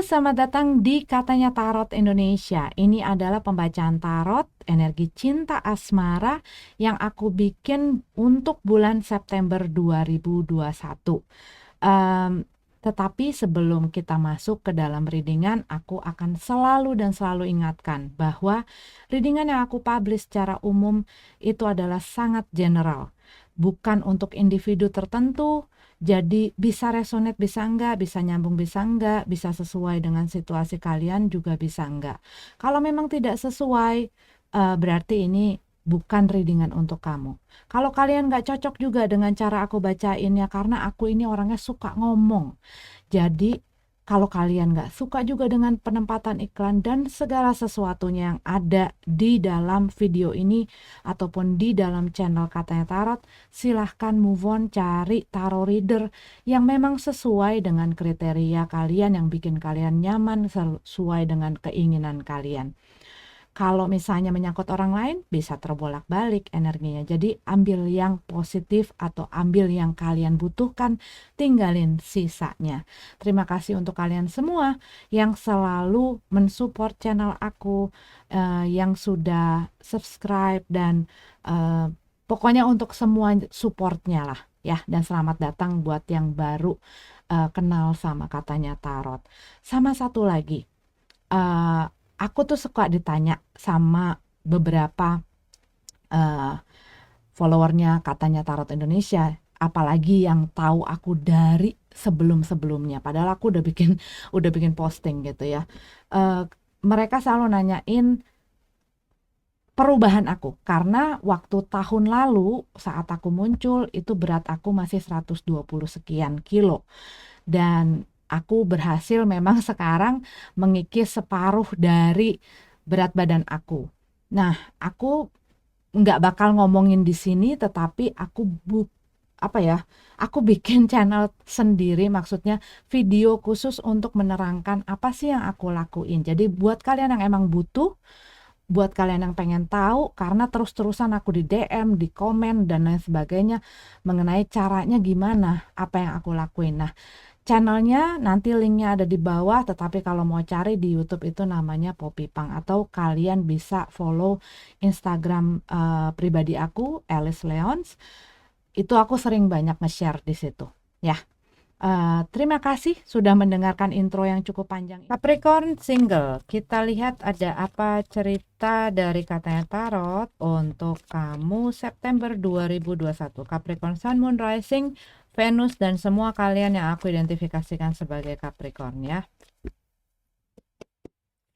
Selamat datang di Katanya Tarot Indonesia. Ini adalah pembacaan tarot energi cinta asmara yang aku bikin untuk bulan September 2021. Em, tetapi sebelum kita masuk ke dalam readingan, aku akan selalu dan selalu ingatkan bahwa readingan yang aku publish secara umum itu adalah sangat general, bukan untuk individu tertentu. Jadi bisa resonate bisa enggak, bisa nyambung bisa enggak, bisa sesuai dengan situasi kalian juga bisa enggak. Kalau memang tidak sesuai, berarti ini bukan readingan untuk kamu. Kalau kalian nggak cocok juga dengan cara aku bacainnya, karena aku ini orangnya suka ngomong. Jadi kalau kalian nggak suka juga dengan penempatan iklan dan segala sesuatunya yang ada di dalam video ini ataupun di dalam channel Katanya Tarot, silahkan move on, cari tarot reader yang memang sesuai dengan kriteria kalian, yang bikin kalian nyaman, sesuai dengan keinginan kalian. Kalau misalnya menyangkut orang lain, bisa terbolak-balik energinya. Jadi ambil yang positif atau ambil yang kalian butuhkan, tinggalin sisanya. Terima kasih untuk kalian semua yang selalu mensupport channel aku, yang sudah subscribe dan pokoknya untuk semua supportnya lah ya. Dan selamat datang buat yang baru kenal sama Katanya Tarot. Sama satu lagi, aku tuh suka ditanya sama beberapa followernya Katanya Tarot Indonesia, apalagi yang tahu aku dari sebelum-sebelumnya. Padahal aku udah bikin posting gitu ya. Mereka selalu nanyain perubahan aku, karena waktu tahun lalu saat aku muncul itu berat aku masih 120 sekian kilo. Dan aku berhasil memang sekarang mengikis separuh dari berat badan aku. Nah, aku nggak bakal ngomongin di sini, tetapi aku bikin channel sendiri, maksudnya video khusus untuk menerangkan apa sih yang aku lakuin. Jadi buat kalian yang emang butuh, buat kalian yang pengen tahu, karena terus-terusan aku di DM, di komen, dan lain sebagainya mengenai caranya gimana, apa yang aku lakuin. Nah, channelnya nanti linknya ada di bawah, tetapi kalau mau cari di YouTube itu namanya Poppy Pang, atau kalian bisa follow Instagram pribadi aku, Alice Leons. Itu aku sering banyak nge-share di situ. Ya, terima kasih sudah mendengarkan intro yang cukup panjang. Capricorn single, kita lihat ada apa cerita dari Katanya Tarot untuk kamu September 2021. Capricorn Sun, Moon, Rising, Venus, dan semua kalian yang aku identifikasikan sebagai Capricorn ya.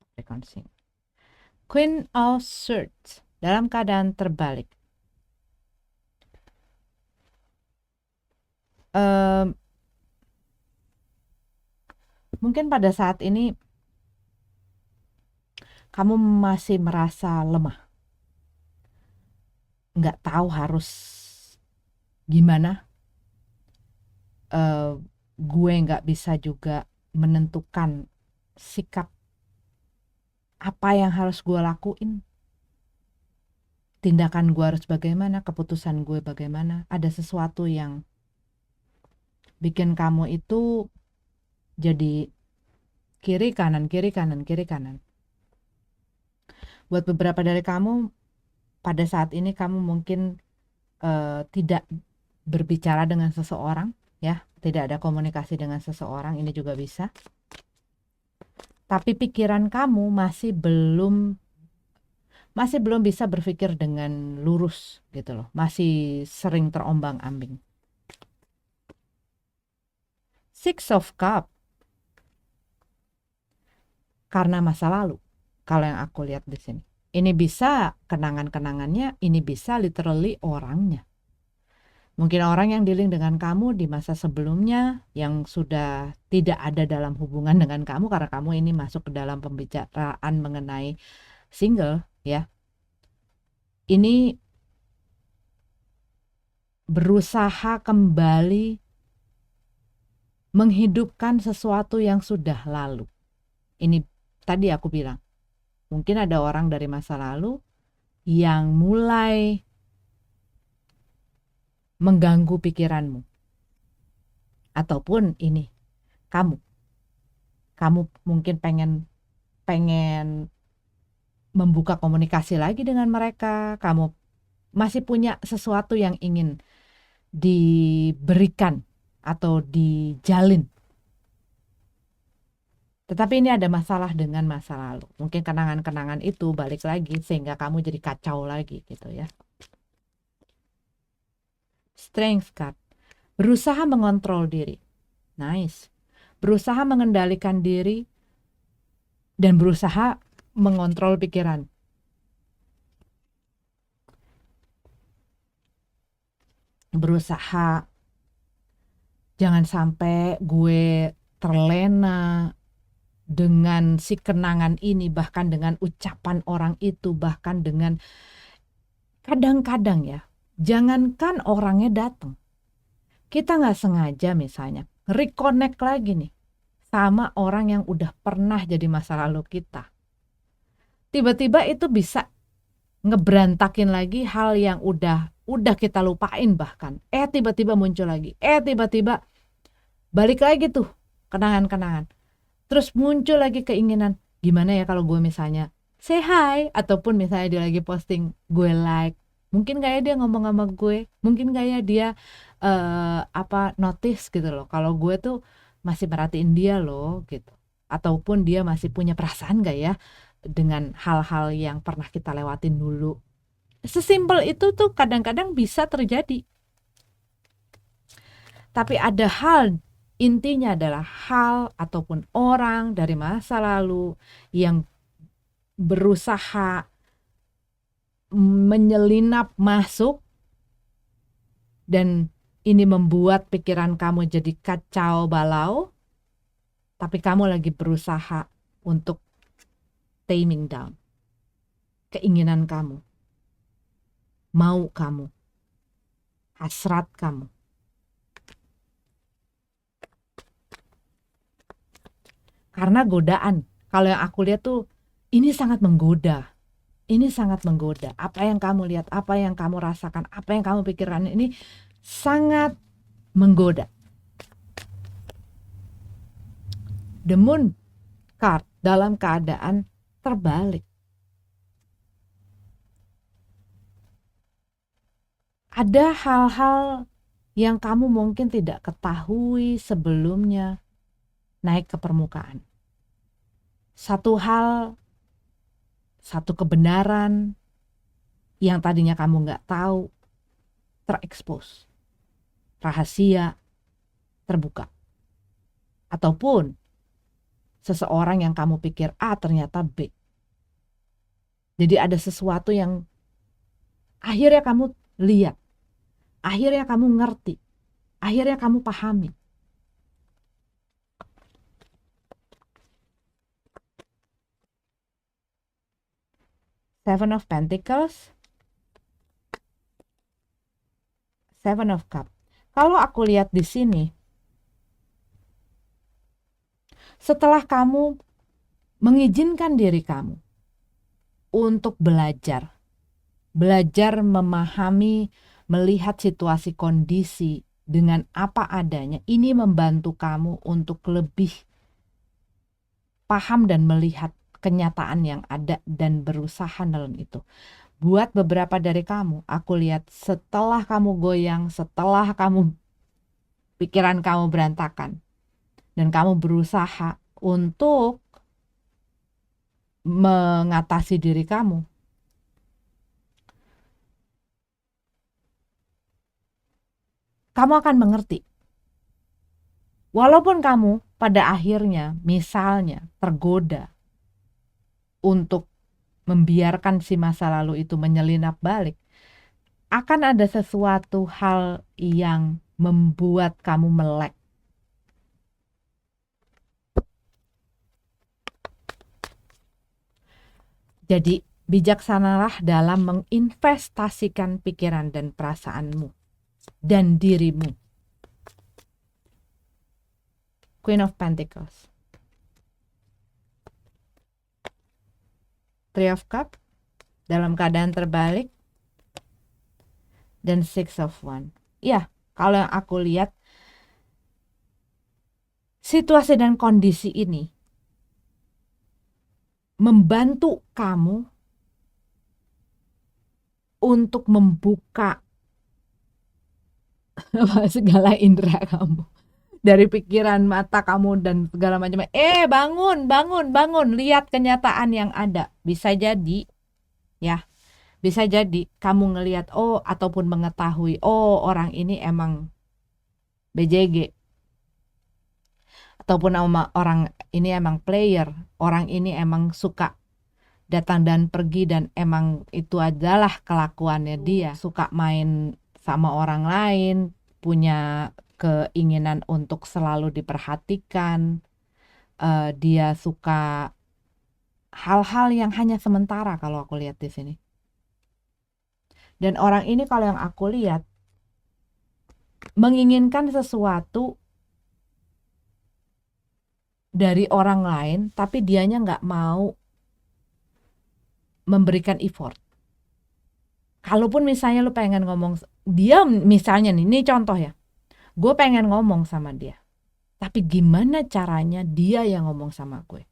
Capricorn single. Queen of Swords dalam keadaan terbalik. Mungkin pada saat ini kamu masih merasa lemah, nggak tahu harus gimana. Gue nggak bisa juga menentukan sikap apa yang harus gue lakuin, tindakan gue harus bagaimana, keputusan gue bagaimana. Ada sesuatu yang bikin kamu itu jadi kiri kanan kiri kanan kiri kanan. Buat beberapa dari kamu, pada saat ini kamu mungkin tidak berbicara dengan seseorang ya, tidak ada komunikasi dengan seseorang, ini juga bisa. Tapi pikiran kamu masih belum bisa berpikir dengan lurus gitu loh, masih sering terombang-ambing. Six of Cup, karena masa lalu kalau yang aku lihat di sini. Ini bisa kenangan-kenangannya, ini bisa literally orangnya. Mungkin orang yang dealing dengan kamu di masa sebelumnya yang sudah tidak ada dalam hubungan dengan kamu, karena kamu ini masuk ke dalam pembicaraan mengenai single ya. Ini berusaha kembali menghidupkan sesuatu yang sudah lalu. Ini tadi aku bilang, mungkin ada orang dari masa lalu yang mulai mengganggu pikiranmu. Ataupun ini, kamu Kamu mungkin pengen membuka komunikasi lagi dengan mereka, kamu masih punya sesuatu yang ingin diberikan atau dijalin. Tetapi ini ada masalah dengan masa lalu. Mungkin kenangan-kenangan itu balik lagi sehingga kamu jadi kacau lagi gitu ya. Strength card. Berusaha mengontrol diri. Nice. Berusaha mengendalikan diri dan berusaha mengontrol pikiran. Berusaha jangan sampai gue terlena dengan si kenangan ini, bahkan dengan ucapan orang itu, bahkan dengan kadang-kadang ya, jangankan orangnya datang, kita nggak sengaja misalnya reconnect lagi nih sama orang yang udah pernah jadi masa lalu kita. Tiba-tiba itu bisa ngeberantakin lagi hal yang udah kita lupain bahkan. Tiba-tiba muncul lagi. Tiba-tiba balik lagi tuh kenangan-kenangan. Terus muncul lagi keinginan, gimana ya kalau gue misalnya say hi, ataupun misalnya dia lagi posting, gue like. Mungkin kayak dia ngomong sama gue, mungkin kayak dia notice gitu loh, kalau gue tuh masih merhatiin dia loh gitu. Ataupun dia masih punya perasaan gak ya dengan hal-hal yang pernah kita lewatin dulu. Sesimpel itu tuh kadang-kadang bisa terjadi. Tapi ada hal, intinya adalah hal ataupun orang dari masa lalu yang berusaha menyelinap masuk, dan ini membuat pikiran kamu jadi kacau balau, tapi kamu lagi berusaha untuk taming down keinginan kamu, mau kamu, hasrat kamu. Karena godaan, kalau yang aku lihat tuh ini sangat menggoda. Ini sangat menggoda. Apa yang kamu lihat, apa yang kamu rasakan, apa yang kamu pikirkan ini sangat menggoda. The Moon card dalam keadaan terbalik. Ada hal-hal yang kamu mungkin tidak ketahui sebelumnya naik ke permukaan. Satu hal, satu kebenaran yang tadinya kamu nggak tahu terekspos, rahasia terbuka. Ataupun seseorang yang kamu pikir A ternyata B. Jadi ada sesuatu yang akhirnya kamu lihat, akhirnya kamu ngerti, akhirnya kamu pahami. Seven of Pentacles, Seven of Cups. Kalau aku lihat di sini, setelah kamu mengizinkan diri kamu untuk belajar memahami, melihat situasi kondisi dengan apa adanya, ini membantu kamu untuk lebih paham dan melihat kenyataan yang ada dan berusaha dalam itu. Buat beberapa dari kamu, aku lihat setelah kamu goyang, setelah kamu pikiran kamu berantakan dan kamu berusaha untuk mengatasi diri kamu, kamu akan mengerti. Walaupun kamu pada akhirnya misalnya tergoda untuk membiarkan si masa lalu itu menyelinap balik, akan ada sesuatu hal yang membuat kamu melek. Jadi bijaksanalah dalam menginvestasikan pikiran dan perasaanmu dan dirimu. Queen of Pentacles, Three of Cups dalam keadaan terbalik, dan Six of Wands. Ya, kalau yang aku lihat, situasi dan kondisi ini membantu kamu untuk membuka segala indera kamu, dari pikiran, mata kamu dan segala macam. Bangun, bangun, bangun, lihat kenyataan yang ada. Bisa jadi ya, bisa jadi kamu ngelihat ataupun mengetahui orang ini emang BJG, ataupun orang ini emang player, orang ini emang suka datang dan pergi dan emang itu adalah kelakuannya dia, suka main sama orang lain, punya keinginan untuk selalu diperhatikan, dia suka hal-hal yang hanya sementara kalau aku lihat di sini. Dan orang ini kalau yang aku lihat menginginkan sesuatu dari orang lain, tapi dianya nggak mau memberikan effort. Kalaupun misalnya lu pengen ngomong, dia misalnya nih, ini contoh ya, gue pengen ngomong sama dia, tapi gimana caranya dia yang ngomong sama gue?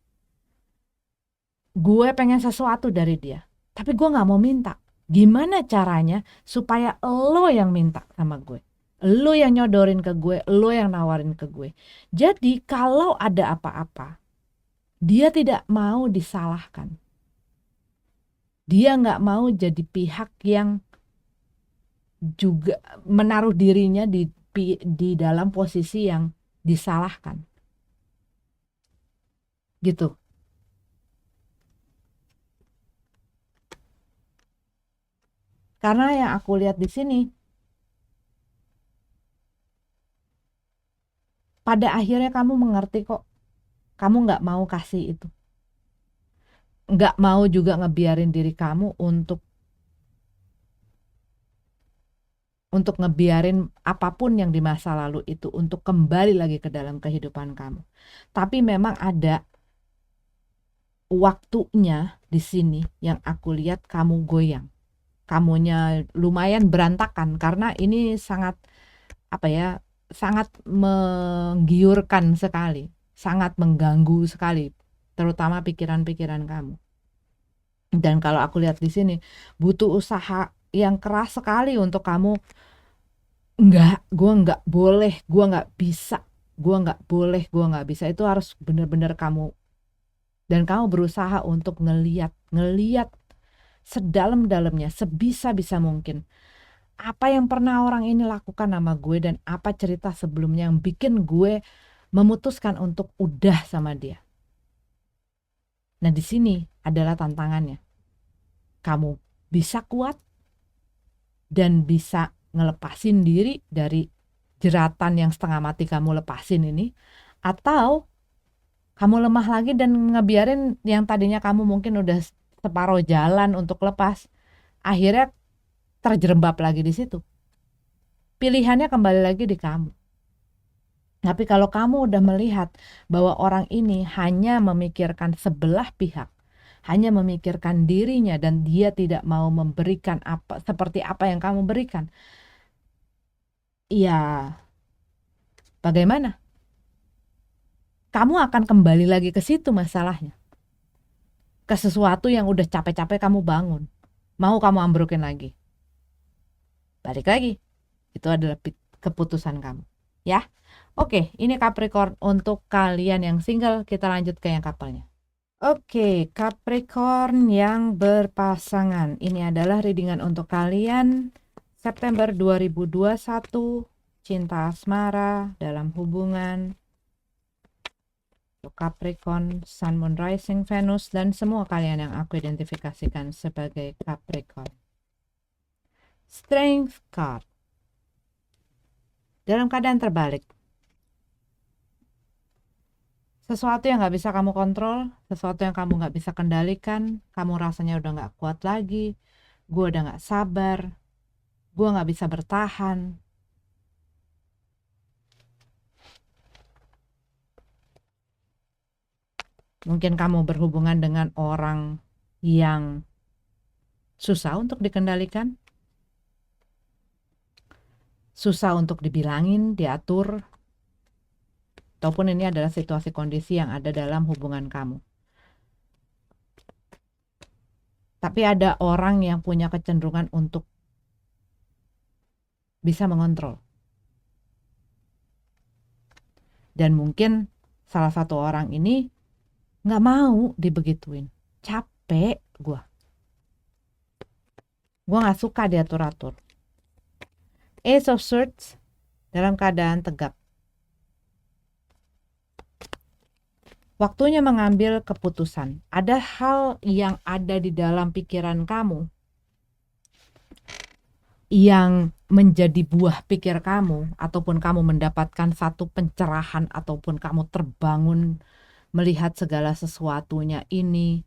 Gue pengen sesuatu dari dia, tapi gue gak mau minta. Gimana caranya supaya lo yang minta sama gue? Lo yang nyodorin ke gue, lo yang nawarin ke gue. Jadi kalau ada apa-apa, dia tidak mau disalahkan. Dia gak mau jadi pihak yang juga menaruh dirinya di dalam posisi yang disalahkan. Gitu. Karena yang aku lihat di sini, pada akhirnya kamu mengerti kok, kamu nggak mau kasih itu, nggak mau juga ngebiarin diri kamu untuk ngebiarin apapun yang di masa lalu itu untuk kembali lagi ke dalam kehidupan kamu. Tapi memang ada waktunya di sini yang aku lihat kamu goyang. Kamunya lumayan berantakan karena ini sangat sangat menggiurkan sekali, sangat mengganggu sekali, terutama pikiran-pikiran kamu. Dan kalau aku lihat di sini butuh usaha yang keras sekali untuk kamu, gue nggak boleh, gue nggak bisa, gue nggak boleh, gue nggak bisa. Itu harus benar-benar kamu, dan kamu berusaha untuk ngeliat sedalam-dalamnya, sebisa-bisa mungkin apa yang pernah orang ini lakukan sama gue dan apa cerita sebelumnya yang bikin gue memutuskan untuk udah sama dia. Nah, di sini adalah tantangannya. Kamu bisa kuat dan bisa ngelepasin diri dari jeratan yang setengah mati kamu lepasin ini, atau kamu lemah lagi dan ngebiarin yang tadinya kamu mungkin udah separuh jalan untuk lepas, akhirnya terjerembab lagi di situ. Pilihannya kembali lagi di kamu. Tapi kalau kamu udah melihat bahwa orang ini hanya memikirkan sebelah pihak, hanya memikirkan dirinya dan dia tidak mau memberikan seperti apa yang kamu berikan, ya bagaimana? Kamu akan kembali lagi ke situ masalahnya. Ke sesuatu yang udah capek-capek kamu bangun. Mau kamu ambrokin lagi. Balik lagi. Itu adalah keputusan kamu. Ya. Oke, ini Capricorn untuk kalian yang single. Kita lanjut ke yang couple-nya. Oke, Capricorn yang berpasangan. Ini adalah readingan untuk kalian September 2021. Cinta asmara dalam hubungan. Capricorn, Sun, Moon, Rising, Venus, dan semua kalian yang aku identifikasikan sebagai Capricorn. Strength card. Dalam keadaan terbalik. Sesuatu yang gak bisa kamu kontrol, sesuatu yang kamu gak bisa kendalikan, kamu rasanya udah gak kuat lagi, gue udah gak sabar, gue gak bisa bertahan. Mungkin kamu berhubungan dengan orang yang susah untuk dikendalikan, susah untuk dibilangin, diatur, ataupun ini adalah situasi kondisi yang ada dalam hubungan kamu. Tapi ada orang yang punya kecenderungan untuk bisa mengontrol. Dan mungkin salah satu orang ini nggak mau dibegituin. Capek gue. Gue nggak suka diatur-atur. Ace of Swords dalam keadaan tegap. Waktunya mengambil keputusan. Ada hal yang ada di dalam pikiran kamu yang menjadi buah pikir kamu, ataupun kamu mendapatkan satu pencerahan, ataupun kamu terbangun melihat segala sesuatunya ini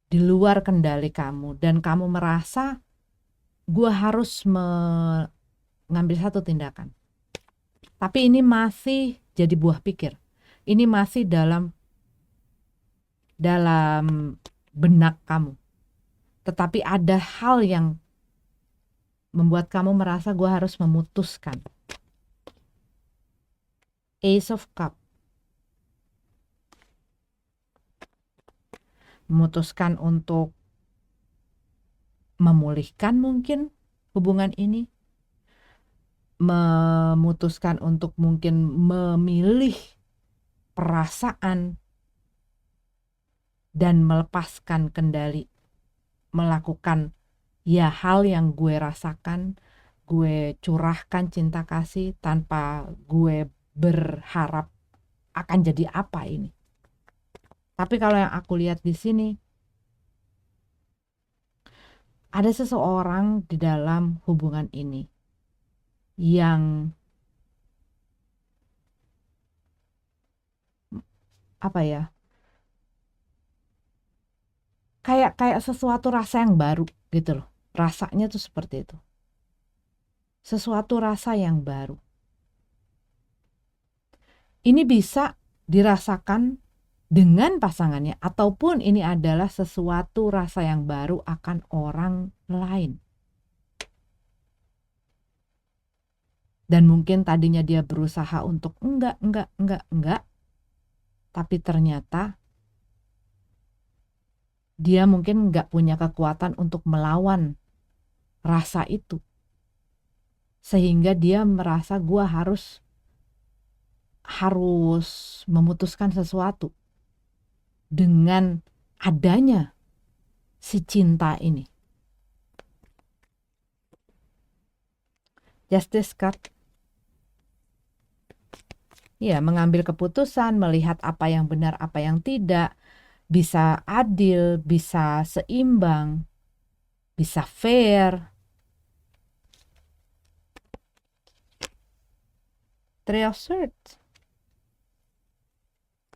di luar kendali kamu, dan kamu merasa gue harus mengambil satu tindakan. Tapi ini masih jadi buah pikir. Ini masih dalam benak kamu. Tetapi ada hal yang membuat kamu merasa gue harus memutuskan. Ace of Cup. Memutuskan untuk memulihkan mungkin hubungan ini. Memutuskan untuk mungkin memilih perasaan dan melepaskan kendali. Melakukan ya hal yang gue rasakan, gue curahkan cinta kasih tanpa gue berharap akan jadi apa ini. Tapi kalau yang aku lihat di sini, ada seseorang di dalam hubungan ini yang apa ya? Kayak sesuatu rasa yang baru gitu loh. Rasanya tuh seperti itu. Sesuatu rasa yang baru. Ini bisa dirasakan dengan pasangannya, ataupun ini adalah sesuatu rasa yang baru akan orang lain. Dan mungkin tadinya dia berusaha untuk enggak, tapi ternyata dia mungkin enggak punya kekuatan untuk melawan rasa itu. Sehingga dia merasa gue harus memutuskan sesuatu dengan adanya si cinta ini. Justice card. Ya, mengambil keputusan, melihat apa yang benar, apa yang tidak, bisa adil, bisa seimbang, bisa fair. Three of Swords.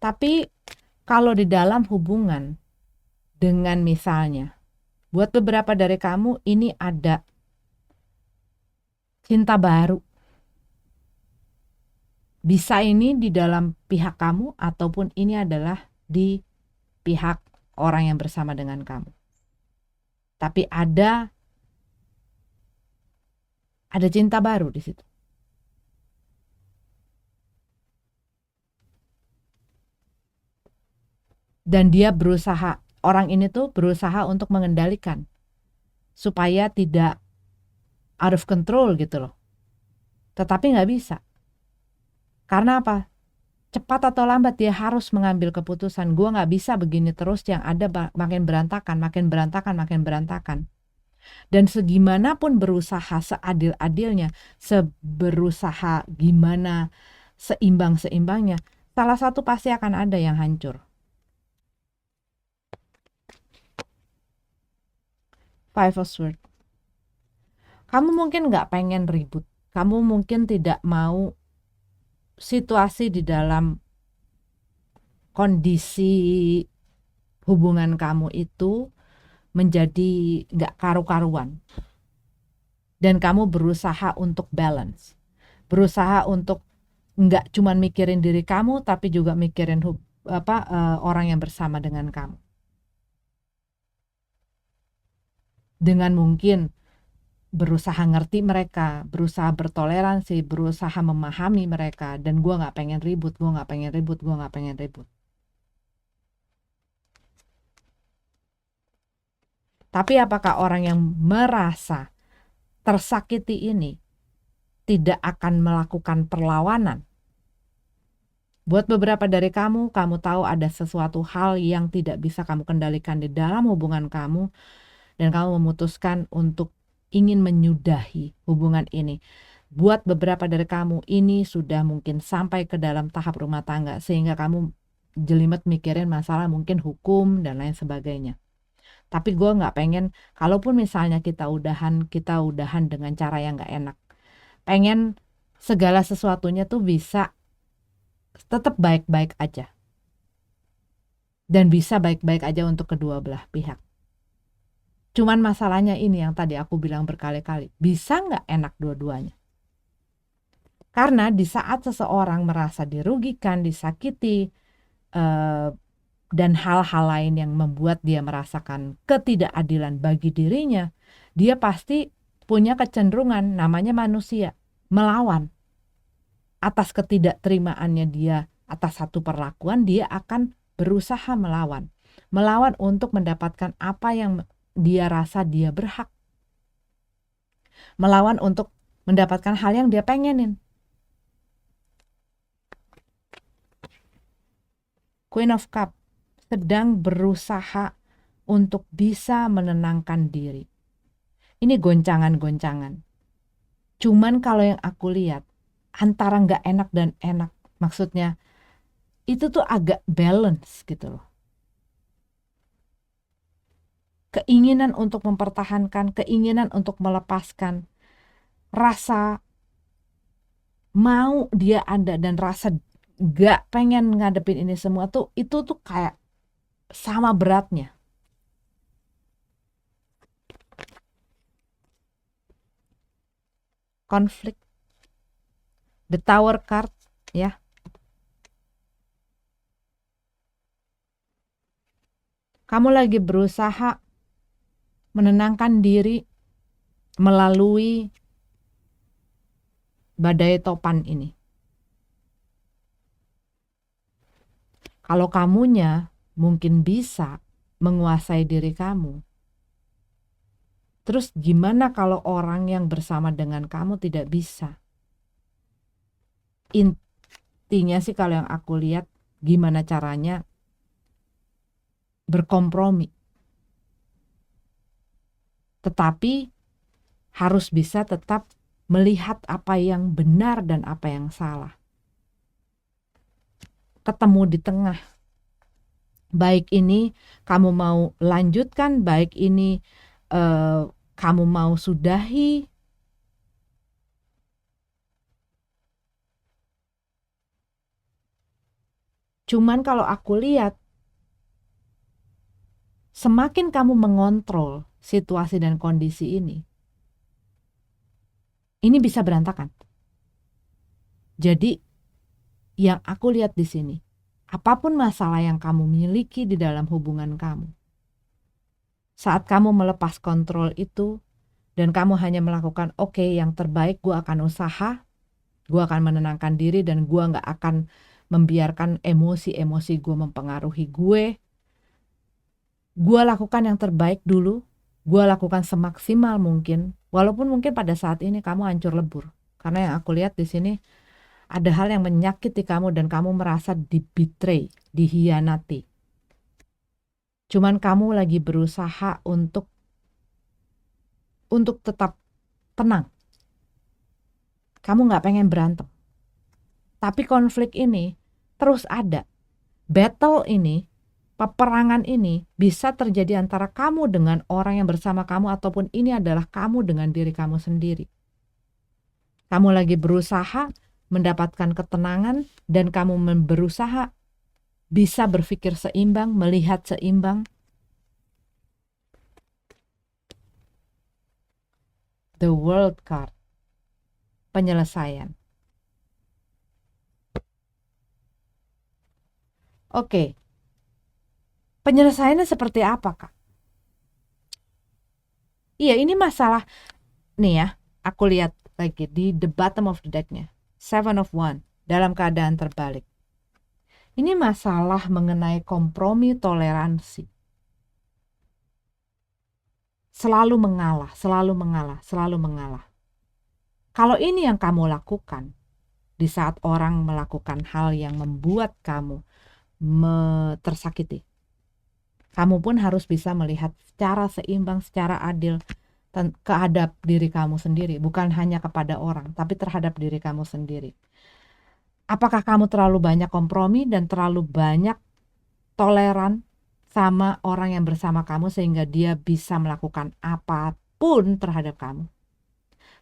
Tapi kalau di dalam hubungan dengan misalnya, buat beberapa dari kamu ini ada cinta baru. Bisa ini di dalam pihak kamu, ataupun ini adalah di pihak orang yang bersama dengan kamu. Tapi ada cinta baru di situ. Dan dia berusaha, orang ini tuh berusaha untuk mengendalikan supaya tidak out of control gitu loh. Tetapi nggak bisa. Karena apa? Cepat atau lambat dia harus mengambil keputusan. Gue nggak bisa begini terus, yang ada makin berantakan. Dan segimanapun berusaha seadil-adilnya, berusaha gimana seimbang-seimbangnya, salah satu pasti akan ada yang hancur. Five of Swords. Kamu mungkin nggak pengen ribut. Kamu mungkin tidak mau situasi di dalam kondisi hubungan kamu itu menjadi nggak karu-karuan. Dan kamu berusaha untuk balance. Berusaha untuk nggak cuma mikirin diri kamu, tapi juga mikirin orang yang bersama dengan kamu. Dengan mungkin berusaha ngerti mereka, berusaha bertoleransi, berusaha memahami mereka. Dan gue gak pengen ribut. Tapi apakah orang yang merasa tersakiti ini tidak akan melakukan perlawanan? Buat beberapa dari kamu tahu ada sesuatu hal yang tidak bisa kamu kendalikan di dalam hubungan kamu, dan kamu memutuskan untuk ingin menyudahi hubungan ini. Buat beberapa dari kamu, ini sudah mungkin sampai ke dalam tahap rumah tangga, sehingga kamu jelimet mikirin masalah mungkin hukum dan lain sebagainya. Tapi gue nggak pengen, kalaupun misalnya kita udahan dengan cara yang nggak enak. Pengen segala sesuatunya tuh bisa tetap baik-baik aja. Dan bisa baik-baik aja untuk kedua belah pihak. Cuman masalahnya ini yang tadi aku bilang berkali-kali. Bisa nggak enak dua-duanya? Karena di saat seseorang merasa dirugikan, disakiti, dan hal-hal lain yang membuat dia merasakan ketidakadilan bagi dirinya, dia pasti punya kecenderungan, namanya manusia, melawan. Atas ketidakterimaannya dia atas satu perlakuan, dia akan berusaha melawan. Melawan untuk mendapatkan apa yang dia rasa dia berhak. Melawan untuk mendapatkan hal yang dia pengenin. Queen of Cup sedang berusaha untuk bisa menenangkan diri. Ini goncangan-goncangan. Cuman kalau yang aku lihat, antara nggak enak dan enak, maksudnya itu tuh agak balance gitu loh. Keinginan untuk mempertahankan, keinginan untuk melepaskan, rasa mau dia ada dan rasa gak pengen ngadepin ini semua tuh, itu tuh kayak sama beratnya. Konflik. The Tower card, ya. Kamu lagi berusaha menenangkan diri melalui badai topan ini. Kalau kamunya mungkin bisa menguasai diri kamu, terus gimana kalau orang yang bersama dengan kamu tidak bisa? Intinya sih kalau yang aku lihat, gimana caranya berkompromi. Tetapi harus bisa tetap melihat apa yang benar dan apa yang salah. Ketemu di tengah. Baik ini kamu mau lanjutkan, baik ini kamu mau sudahi. Cuman kalau aku lihat, semakin kamu mengontrol situasi dan kondisi ini bisa berantakan. Jadi yang aku lihat di sini, apapun masalah yang kamu miliki di dalam hubungan kamu, saat kamu melepas kontrol itu dan kamu hanya melakukan oke, yang terbaik, gue akan usaha, gue akan menenangkan diri dan gue gak akan membiarkan emosi-emosi gue mempengaruhi gue lakukan yang terbaik dulu, gue lakukan semaksimal mungkin, walaupun mungkin pada saat ini kamu hancur lebur. Karena yang aku lihat di sini ada hal yang menyakiti kamu dan kamu merasa dibetray, dihianati. Cuman kamu lagi berusaha untuk tetap tenang. Kamu gak pengen berantem. Tapi konflik ini terus ada. Battle ini, peperangan ini bisa terjadi antara kamu dengan orang yang bersama kamu, ataupun ini adalah kamu dengan diri kamu sendiri. Kamu lagi berusaha mendapatkan ketenangan dan kamu berusaha bisa berpikir seimbang, melihat seimbang. The World card. Penyelesaian. Oke. Penyelesaiannya seperti apa, Kak? Iya, ini masalah nih ya. Aku lihat lagi di the bottom of the deck-nya. 7 of Wands dalam keadaan terbalik. Ini masalah mengenai kompromi toleransi. selalu mengalah, selalu mengalah, selalu mengalah. Kalau ini yang kamu lakukan di saat orang melakukan hal yang membuat kamu tersakiti, kamu pun harus bisa melihat secara seimbang, secara adil kehadap diri kamu sendiri, bukan hanya kepada orang, tapi terhadap diri kamu sendiri. Apakah kamu terlalu banyak kompromi dan terlalu banyak toleran sama orang yang bersama kamu sehingga dia bisa melakukan apapun terhadap kamu?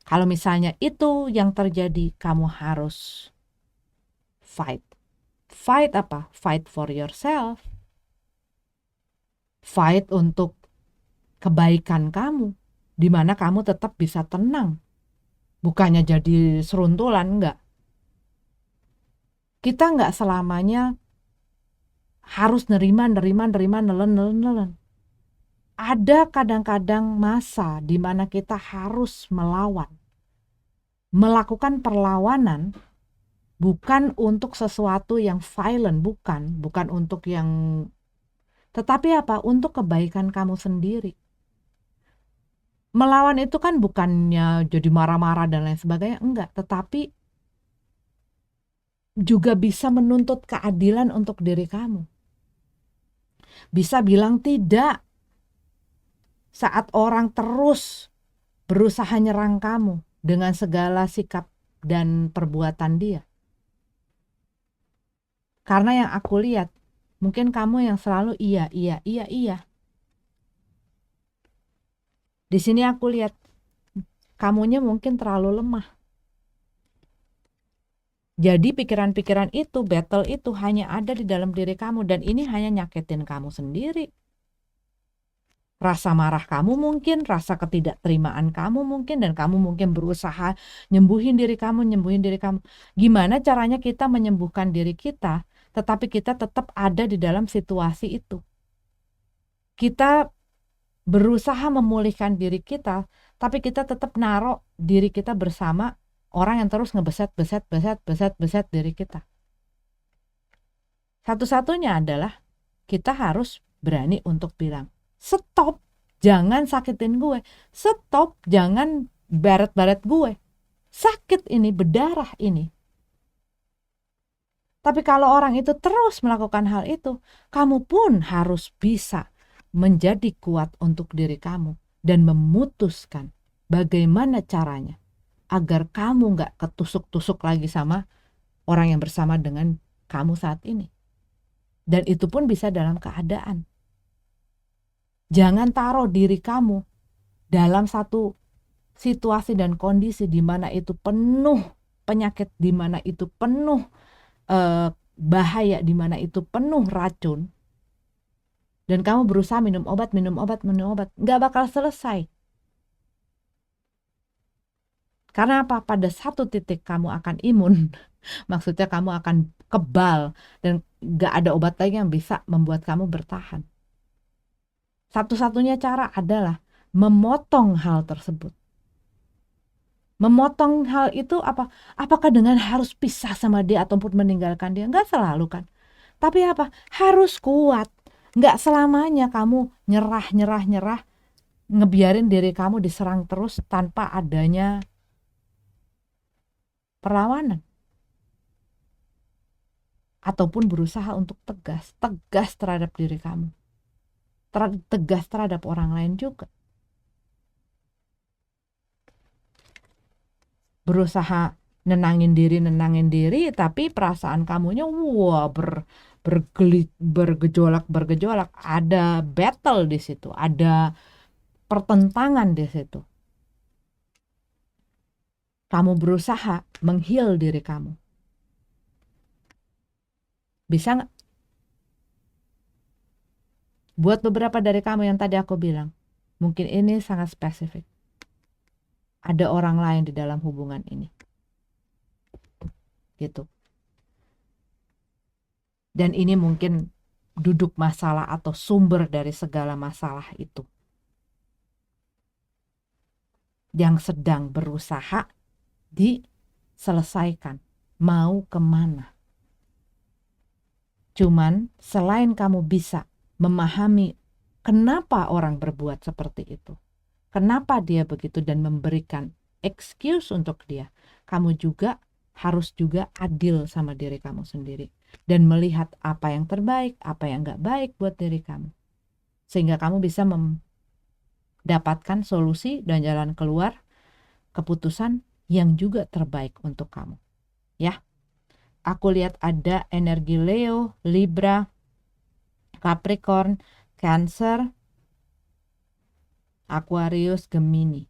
Kalau misalnya itu yang terjadi, kamu harus fight. Fight apa? Fight for yourself. Fight untuk kebaikan kamu, di mana kamu tetap bisa tenang. Bukannya jadi seruntulan, enggak. Kita enggak selamanya harus nerima, nelen. Ada kadang-kadang masa di mana kita harus melawan. Melakukan perlawanan bukan untuk sesuatu yang violent, bukan untuk yang, tetapi apa? Untuk kebaikan kamu sendiri. Melawan itu kan bukannya jadi marah-marah dan lain sebagainya, enggak, tetapi juga bisa menuntut keadilan untuk diri kamu. Bisa bilang tidak saat orang terus berusaha nyerang kamu dengan segala sikap dan perbuatan dia. Karena yang aku lihat, mungkin kamu yang selalu iya. Di sini aku lihat kamunya mungkin terlalu lemah. Jadi pikiran-pikiran itu, battle itu hanya ada di dalam diri kamu dan ini hanya nyakitin kamu sendiri. Rasa marah kamu mungkin, rasa ketidakterimaan kamu mungkin, dan kamu mungkin berusaha nyembuhin diri kamu. Gimana caranya kita menyembuhkan diri kita, tetapi kita tetap ada di dalam situasi itu. Kita berusaha memulihkan diri kita, tapi kita tetap naruh diri kita bersama orang yang terus ngebeset diri kita. Satu-satunya adalah kita harus berani untuk bilang, stop, jangan sakitin gue. Stop, jangan baret-baret gue. Sakit ini, berdarah ini. Tapi kalau orang itu terus melakukan hal itu, kamu pun harus bisa menjadi kuat untuk diri kamu dan memutuskan bagaimana caranya agar kamu gak ketusuk-tusuk lagi sama orang yang bersama dengan kamu saat ini. Dan itu pun bisa dalam keadaan. Jangan taruh diri kamu dalam satu situasi dan kondisi di mana itu penuh penyakit, di mana itu penuh bahaya, di mana itu penuh racun. Dan kamu berusaha minum obat, gak bakal selesai. Karena apa? Pada satu titik kamu akan imun. Maksudnya kamu akan kebal dan gak ada obat lagi yang bisa membuat kamu bertahan. Satu-satunya cara adalah memotong hal tersebut. Memotong hal itu apa? Apakah dengan harus pisah sama dia ataupun meninggalkan dia? Gak selalu kan. Tapi apa? Harus kuat. Gak selamanya kamu nyerah, ngebiarin diri kamu diserang terus tanpa adanya perlawanan. Ataupun berusaha untuk tegas terhadap diri kamu. Tegas terhadap orang lain juga. Berusaha nenangin diri, tapi perasaan kamunya bergejolak. Ada battle di situ, ada pertentangan di situ. Kamu berusaha meng-heal diri kamu. Bisa nggak? Buat beberapa dari kamu yang tadi aku bilang, mungkin ini sangat spesifik. Ada orang lain di dalam hubungan ini. Gitu. Dan ini mungkin duduk masalah atau sumber dari segala masalah itu. Yang sedang berusaha diselesaikan. Mau kemana? Cuman selain kamu bisa memahami kenapa orang berbuat seperti itu, kenapa dia begitu dan memberikan excuse untuk dia. Kamu juga harus juga adil sama diri kamu sendiri dan melihat apa yang terbaik, apa yang nggak baik buat diri kamu. Sehingga kamu bisa mendapatkan solusi dan jalan keluar keputusan yang juga terbaik untuk kamu. Ya, aku lihat ada energi Leo, Libra, Capricorn, Cancer, Aquarius, Gemini.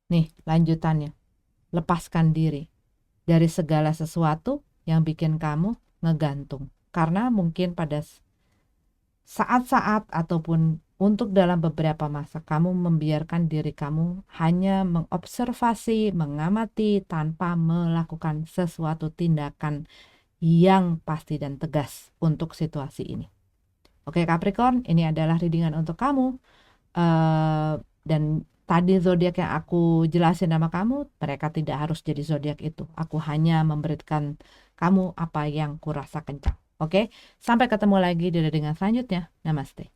Nih, lanjutannya. Lepaskan diri dari segala sesuatu yang bikin kamu ngegantung. Karena mungkin pada saat-saat ataupun untuk dalam beberapa masa kamu membiarkan diri kamu hanya mengobservasi, mengamati tanpa melakukan sesuatu tindakan yang pasti dan tegas untuk situasi ini. Oke Capricorn, ini adalah readingan untuk kamu. Dan tadi zodiak yang aku jelasin sama kamu, mereka tidak harus jadi zodiak itu. Aku hanya memberikan kamu apa yang kurasa kencang. Oke, sampai ketemu lagi di readingan selanjutnya. Namaste.